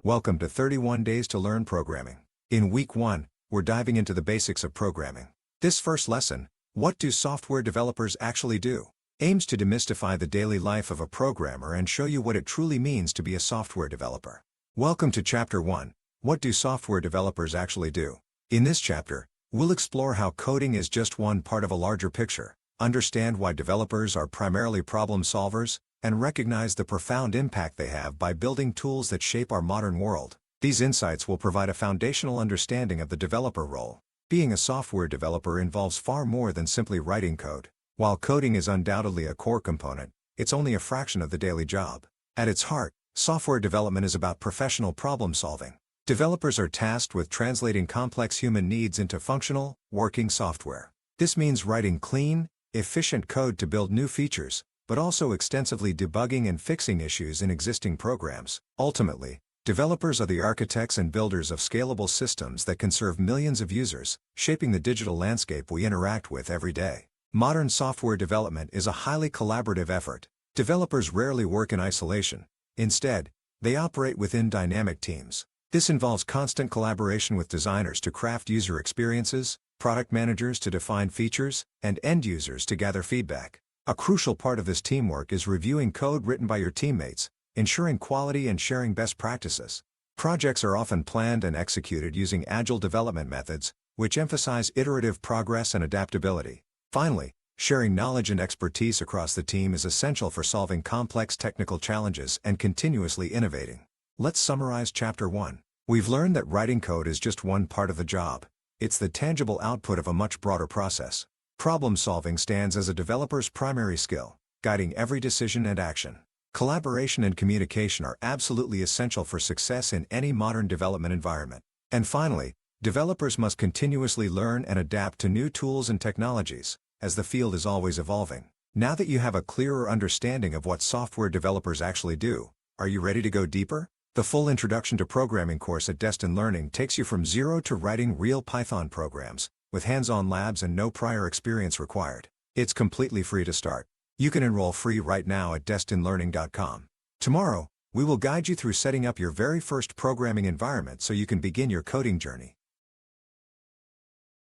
Welcome to 31 Days to Learn Programming. In Week 1, we're diving into the basics of programming. This first lesson, What Do Software Developers Actually Do?, aims to demystify the daily life of a programmer and show you what it truly means to be a software developer. Welcome to Chapter 1, What Do Software Developers Actually Do? In this chapter, we'll explore how coding is just one part of a larger picture, understand why developers are primarily problem solvers, and recognize the profound impact they have by building tools that shape our modern world. These insights will provide a foundational understanding of the developer role. Being a software developer involves far more than simply writing code. While coding is undoubtedly a core component, it's only a fraction of the daily job. At its heart, software development is about professional problem solving. Developers are tasked with translating complex human needs into functional, working software. This means writing clean, efficient code to build new features, but also extensively debugging and fixing issues in existing programs. Ultimately, developers are the architects and builders of scalable systems that can serve millions of users, shaping the digital landscape we interact with every day. Modern software development is a highly collaborative effort. Developers rarely work in isolation. Instead, they operate within dynamic teams. This involves constant collaboration with designers to craft user experiences, product managers to define features, and end users to gather feedback. A crucial part of this teamwork is reviewing code written by your teammates, ensuring quality and sharing best practices. Projects are often planned and executed using agile development methods, which emphasize iterative progress and adaptability. Finally, sharing knowledge and expertise across the team is essential for solving complex technical challenges and continuously innovating. Let's summarize Chapter 1. We've learned that writing code is just one part of the job. It's the tangible output of a much broader process. Problem solving stands as a developer's primary skill, guiding every decision and action. Collaboration and communication are absolutely essential for success in any modern development environment. And finally, developers must continuously learn and adapt to new tools and technologies, as the field is always evolving. Now that you have a clearer understanding of what software developers actually do, are you ready to go deeper? The full Introduction to Programming course at Destin Learning takes you from zero to writing real Python programs, with hands-on labs and no prior experience required. It's completely free to start. You can enroll free right now at destinlearning.com. Tomorrow, we will guide you through setting up your very first programming environment so you can begin your coding journey.